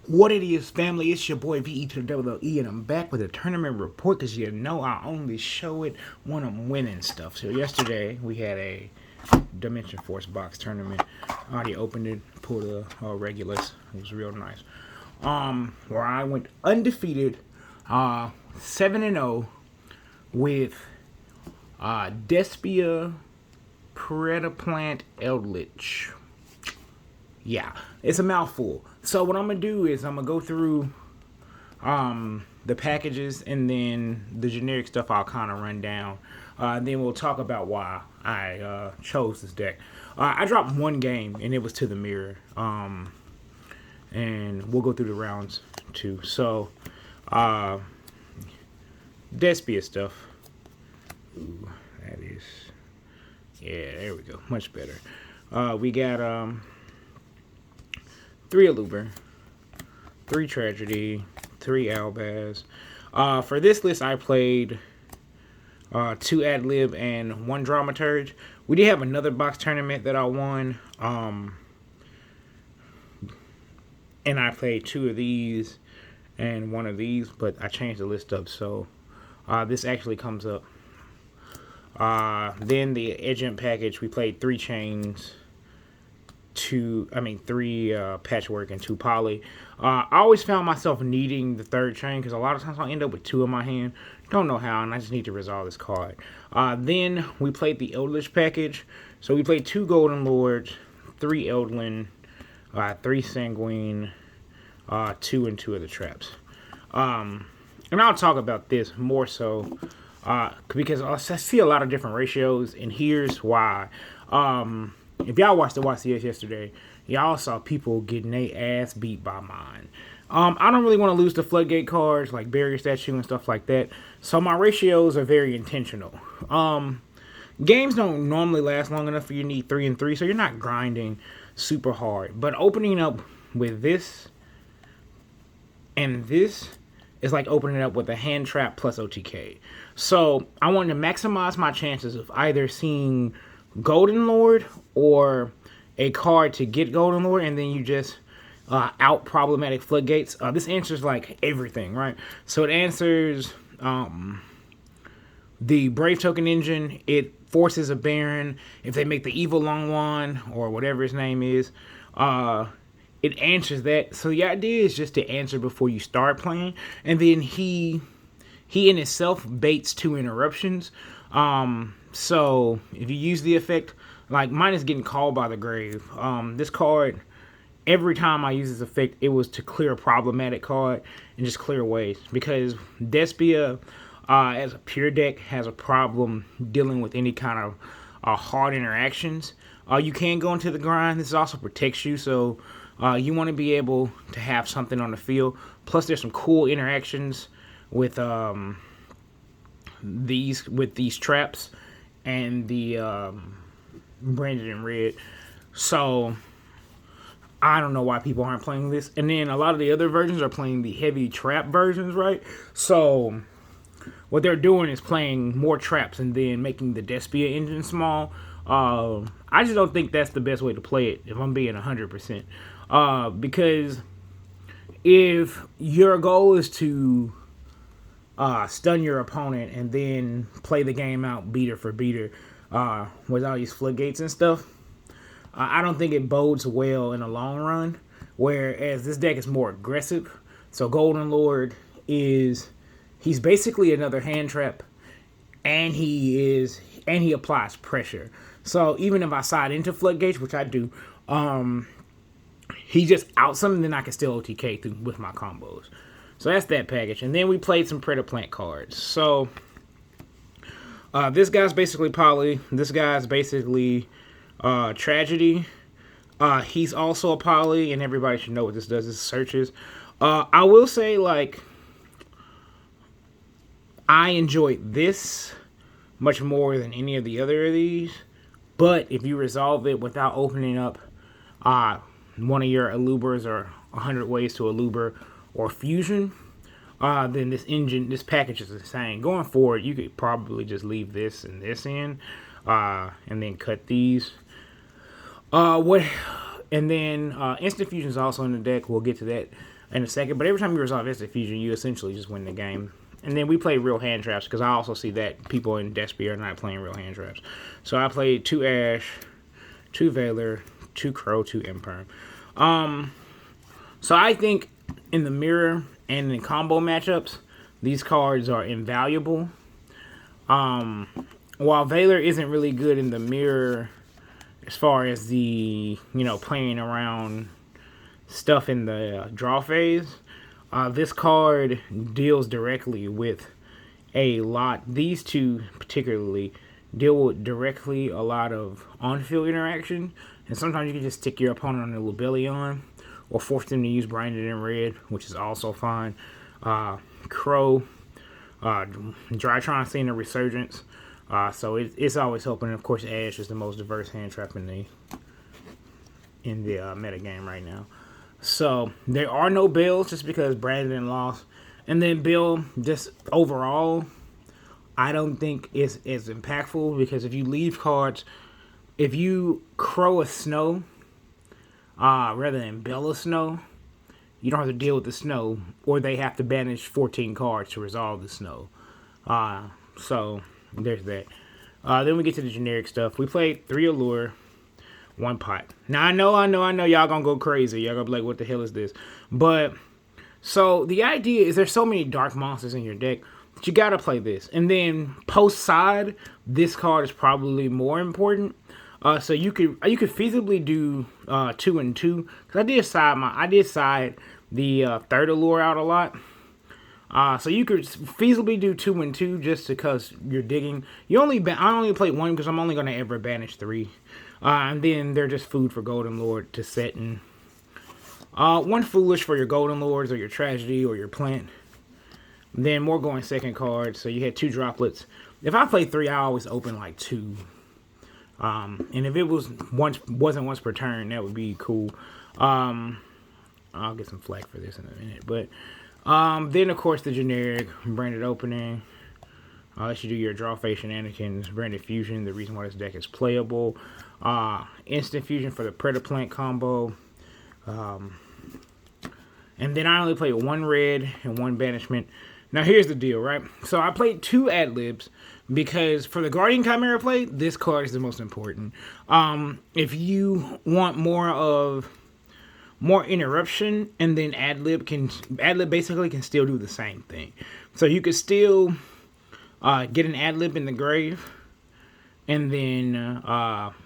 What it is, family? It's your boy VE to the double E, and I'm back with a tournament report because you know I only show it when I'm winning stuff. So yesterday we had a Dimension Force box tournament. I already opened it, pulled a Regulus. It was real nice. Where I went undefeated, 7-0 with Despia Predaplant Eldlich. Yeah, it's a mouthful. So what I'm gonna do is I'm gonna go through the packages, and then the generic stuff I'll kind of run down. Then we'll talk about why I chose this deck. I dropped one game and it was to the mirror. And we'll go through the rounds too. So Despia stuff. Ooh, that is, yeah, there we go, much better. We got 3 Aluber, 3 Tragedy, 3 Albaz. For this list, I played 2 Ad-Lib and 1 Dramaturge. We did have another box tournament that I won, and I played 2 of these and 1 of these, but I changed the list up, so this actually comes up. Then the Edgent package, we played 3 chains, 3 patchwork and 2 poly. I always found myself needing the 3rd chain because a lot of times I'll end up with 2 in my hand. Don't know how, and I just need to resolve this card. Then we played the Eldlich package. So we played 2 Golden Lords, 3 Eldlin, 3 Sanguine, 2 and 2 of the traps. And I'll talk about this more so because I see a lot of different ratios, and here's why. If y'all watched the YCS yesterday, y'all saw people getting their ass beat by mine. I don't really want to lose the floodgate cards like barrier statue and stuff like that, so my ratios are very intentional. Games don't normally last long enough for you to need 3 and 3, so you're not grinding super hard. But opening up with this and this is like opening up with a hand trap plus OTK. So I wanted to maximize my chances of either seeing Golden Lord or a card to get Golden Lord, and then you just out problematic floodgates. This answers like everything, right? So it answers the Brave Token engine. It forces a Baron if they make the evil long one or whatever his name is. It answers that. So the idea is just to answer before you start playing, and then he in itself baits 2 interruptions. So if you use the effect, like mine is getting called by the grave. This card, every time I use this effect, it was to clear a problematic card and just clear ways. Because Despia, as a pure deck, has a problem dealing with any kind of hard interactions. You can go into the grind. This also protects you, so you want to be able to have something on the field. Plus, there's some cool interactions with these traps and the branded in red. So I don't know why people aren't playing this. And then a lot of the other versions are playing the heavy trap versions, right? So what they're doing is playing more traps and then making the Despia engine small. I just don't think that's the best way to play it, if I'm being 100%. Because if your goal is to stun your opponent and then play the game out beater for beater with all these floodgates and stuff, I don't think it bodes well in the long run. Whereas this deck is more aggressive. So Golden Lord he's basically another hand trap, and he applies pressure. So even if I side into floodgates, which I do, he just outs them, and then I can still OTK through with my combos. So that's that package. And then we played some Predaplant cards. So this guy's basically Poly. This guy's basically Tragedy. He's also a Poly, and everybody should know what this does. This searches. I will say, like, I enjoyed this much more than any of the other of these. But if you resolve it without opening up one of your Alubers or 100 ways to Aluber or Fusion, then this package is insane. Going forward, you could probably just leave this and this in, and then cut these. And then Instant Fusion is also in the deck. We'll get to that. in a second. But every time you resolve instant fusion, you essentially just win the game. And then we play real hand traps because I also see that people in Despia are not playing real hand traps. So I played 2 Ash, 2 Veiler, 2 Crow, 2 Imperm. So I think in the mirror and in combo matchups, these cards are invaluable. While Veiler isn't really good in the mirror as far as the, playing around stuff in the draw phase, this card deals directly with a lot. These two particularly deal with directly a lot of on-field interaction, and sometimes you can just stick your opponent on the Lubellion or force them to use Branded in Red, which is also fine. Crow, Drytron seeing a resurgence, so it's always helping. And of course, Ash is the most diverse hand trap in the meta game right now. So there are no bills just because Brandon lost, and then Bill just overall, I don't think is as impactful because if you leave cards, if you Crow a Snow, rather than Bill a Snow, you don't have to deal with the Snow, or they have to banish 14 cards to resolve the Snow. So there's that. Then we get to the generic stuff. We played 3 Allure, 1 Pot. Now I know y'all gonna go crazy. Y'all gonna be like, what the hell is this? But so the idea is there's so many dark monsters in your deck that you gotta play this. And then post side, this card is probably more important. So you could feasibly do 2 and 2. Cause I did side the 3rd Allure out a lot. So you could feasibly do 2 and 2 just because you're digging. I only played 1 because I'm only gonna ever banish 3. And then they're just food for Golden Lord to set in. 1 Foolish for your Golden Lords or your Tragedy or your Plant. Then more going second card. So you had 2 droplets. If I play 3, I always open like 2. And if it wasn't once per turn, that would be cool. I'll get some flack for this in a minute. But then of course the generic branded opening. Let you do your draw phase shenanigans, branded fusion, the reason why this deck is playable. Instant fusion for the Predaplant combo. And then I only played 1 red and 1 banishment. Now here's the deal, right? So I played 2 ad-libs because for the Guardian Chimera play, this card is the most important. If you want more interruption, and then ad-lib basically can still do the same thing. So you could still get an ad-lib in the grave, and then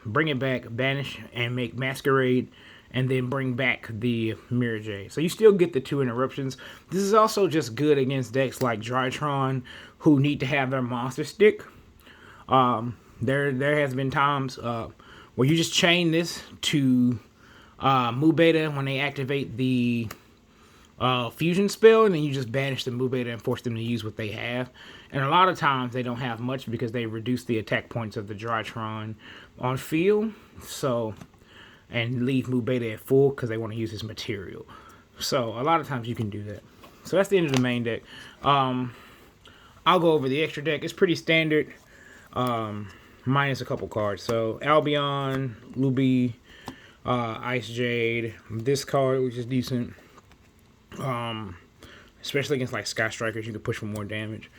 bring it back, banish, and make Masquerade, and then bring back the Mirror Jade. So you still get the 2 interruptions. This is also just good against decks like Drytron, who need to have their monster stick. There has been times where you just chain this to Mu Beta when they activate the fusion spell, and then you just banish the Mu Beta and force them to use what they have. And a lot of times they don't have much because they reduce the attack points of the Drytron on field. So, and leave Mu Beta at full because they want to use his material. So a lot of times you can do that. So that's the end of the main deck. I'll go over the extra deck. It's pretty standard, minus a couple cards. So Albion, Luby, Ice Jade, this card, which is decent. Especially against like Sky Strikers, you can push for more damage.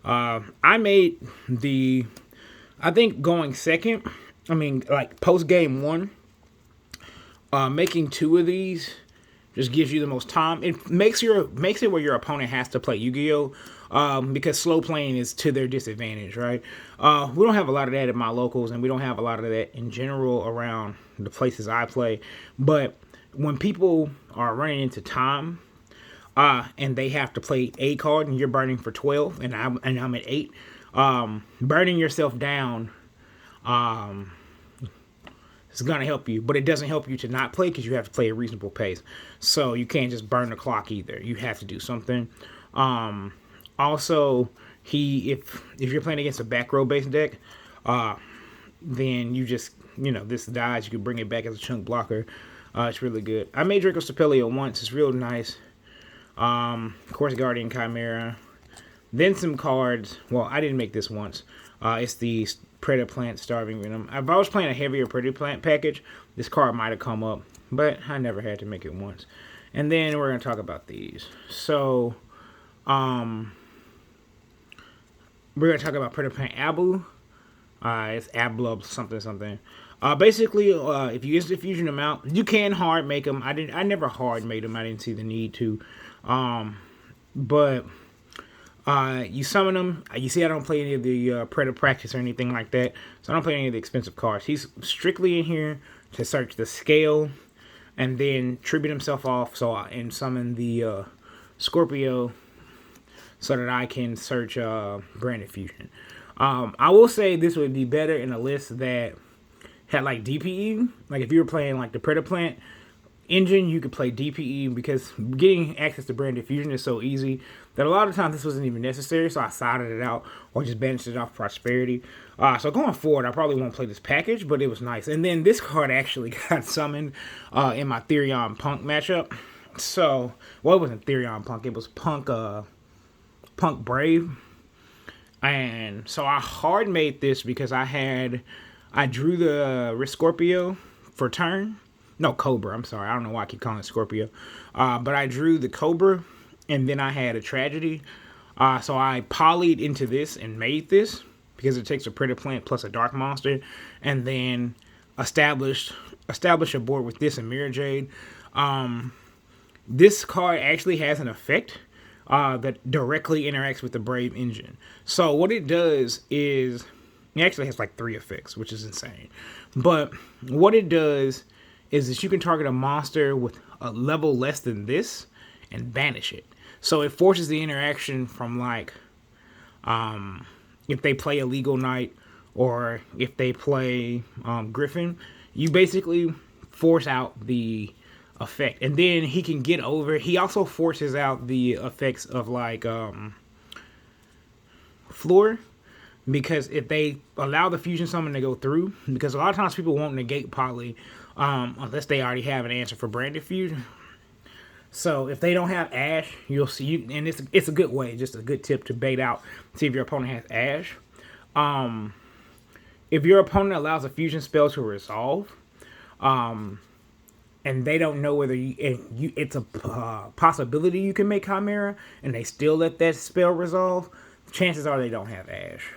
I made I think going second, like post game 1, making 2 of these just gives you the most time. It makes it where your opponent has to play Yu-Gi-Oh! Because slow playing is to their disadvantage, right? We don't have a lot of that at my locals, and we don't have a lot of that in general around the places I play. But when people are running into time, and they have to play a card, and you're burning for 12, and I'm at 8, burning yourself down, it's gonna help you, but it doesn't help you to not play because you have to play a reasonable pace. So you can't just burn the clock either. You have to do something. Also, if you're playing against a back row based deck, then you just this dies. You can bring it back as a chunk blocker. It's really good. I made Draco Stapelia once. It's real nice. Of course, Guardian Chimera. Then some cards. Well, I didn't make this once. It's the Predaplant Starving Venom. If I was playing a heavier Predaplant package, this card might have come up, but I never had to make it once. And then we're going to talk about these. So, we're going to talk about Predaplant Abu. It's Ablub something something. Basically, if you use the fusion amount, you can hard make them. I never hard made them. I didn't see the need to. But you summon them. You see, I don't play any of the Predator Practice or anything like that. So I don't play any of the expensive cards. He's strictly in here to search the scale and then tribute himself off. And summon the Scorpio so that I can search Branded Fusion. I will say this would be better in a list that had like DPE. Like if you were playing like the Predaplant engine, you could play DPE because getting access to Branded Fusion is so easy that a lot of times this wasn't even necessary. So I sided it out or just banished it off Prosperity. So going forward, I probably won't play this package, but it was nice. And then this card actually got summoned in my Therion Punk matchup. So, well, it wasn't Therion Punk. It was Punk Brave. And so I hard made this because I drew the Risk Scorpio for turn. No, Cobra. I'm sorry. I don't know why I keep calling it Scorpio. But I drew the Cobra, and then I had a Tragedy. So I polyed into this and made this because it takes a Predaplant plus a Dark Monster, and then establish a board with this and Mirror Jade. This card actually has an effect that directly interacts with the Brave engine. So what it does is, it actually has like 3 effects, which is insane. But what it does is that you can target a monster with a level less than this and banish it. So it forces the interaction from like, if they play Illegal Knight or if they play Griffin, you basically force out the effect. And then he can get over. He also forces out the effects of like Floor, because if they allow the fusion summon to go through, because a lot of times people won't negate Poly unless they already have an answer for Branded Fusion. So if they don't have Ash, you'll see, and it's a good way, just a good tip to bait out, see if your opponent has Ash. If your opponent allows a fusion spell to resolve, and they don't know whether it's a possibility you can make Chimera, and they still let that spell resolve, chances are they don't have Ash.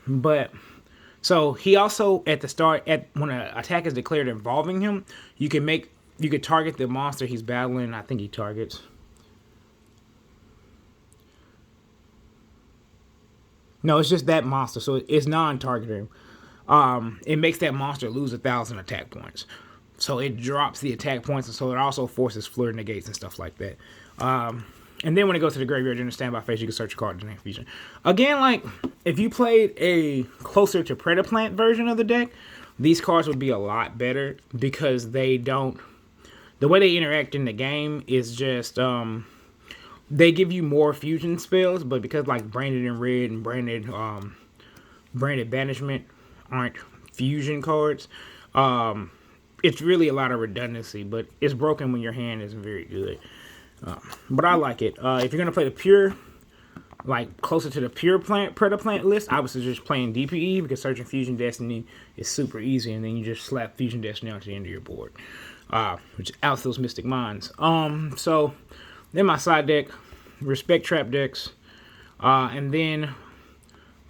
But so he also at the start, when an attack is declared involving him, you could target the monster he's battling. I think he targets. No, it's just that monster, so it's non-targeting. It makes that monster lose 1,000 attack points. So it drops the attack points, and so it also forces Fleur negates and stuff like that. And then when it goes to the graveyard during the standby phase, you can search a card in the fusion. Again, like, if you played a closer to Predaplant version of the deck, these cards would be a lot better because they don't... The way they interact in the game is just... they give you more fusion spells, but because, like, Branded in Red and Branded Banishment aren't fusion cards, it's really a lot of redundancy, but it's broken when your hand isn't very good. But I like it. If you're going to play the pure, like closer to the pure Predaplant list, I would suggest playing DPE because searching Fusion Destiny is super easy, and then you just slap Fusion Destiny onto the end of your board, which outs those Mystic Minds. So then my side deck, Respect Trap decks, and then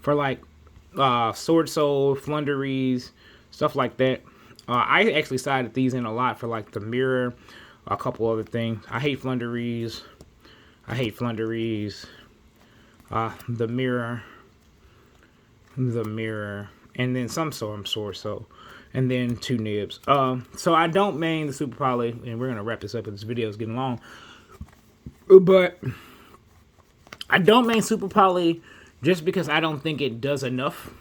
for like Sword Soul, Flunderies, stuff like that. I actually sided these in a lot for like the Mirror, a couple other things. I hate Flunderies. The Mirror, and then some Sword Soul, and then 2 Nibs. So I don't main the Super Poly, and we're gonna wrap this up because this video is getting long. But I don't main Super Poly just because I don't think it does enough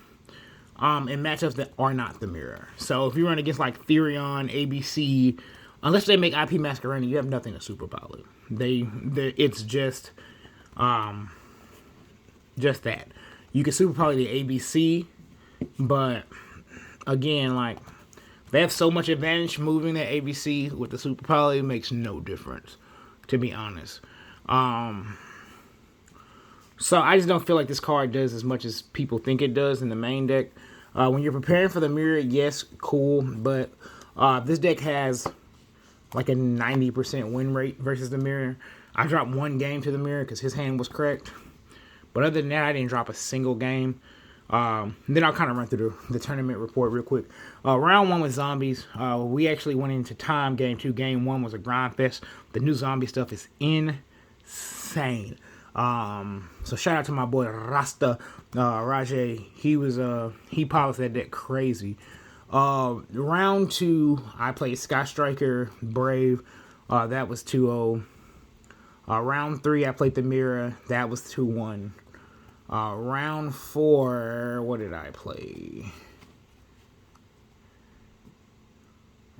in matchups that are not the Mirror. So if you run against like Therion, ABC, unless they make IP Masquerade, you have nothing to Super Poly. It's just that. You can Super Poly the ABC, but again, like, they have so much advantage moving that ABC with the Super Poly. It makes no difference, to be honest. So I just don't feel like this card does as much as people think it does in the main deck. When you're preparing for the Mirror, yes, cool, but this deck has like a 90% win rate versus the mirror. I dropped one game to the mirror because his hand was correct. But other than that, I didn't drop a single game. Then I'll kind of run through the tournament report real quick. Round 1 was zombies. We actually went into time. Game 2. Game 1 was a grind fest. The new zombie stuff is insane. So shout out to my boy Rasta Rajay. He polished that deck crazy. Round 2, I played Sky Striker Brave. That was 2-0. Round 3, I played the Mirror. That was 2-1. Round 4, what did I play?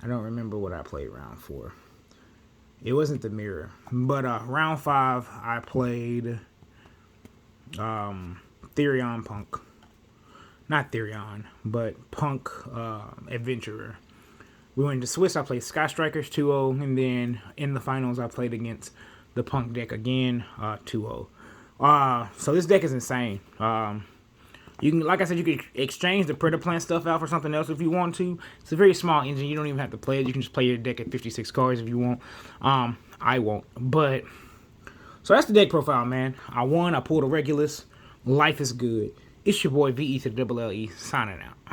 I don't remember what I played round 4. It wasn't the Mirror. But round 5, I played Therion Punk. Not Therion, but Punk Adventurer. We went to Swiss. I played Sky Strikers 2-0. And then in the finals, I played against the Punk deck again, 2-0. So this deck is insane. You can, like I said, you can exchange the Predaplant stuff out for something else if you want to. It's a very small engine. You don't even have to play it. You can just play your deck at 56 cards if you want. I won't. But, so that's the deck profile, man. I won. I pulled a Regulus. Life is good. It's your boy VE to the double LE signing out.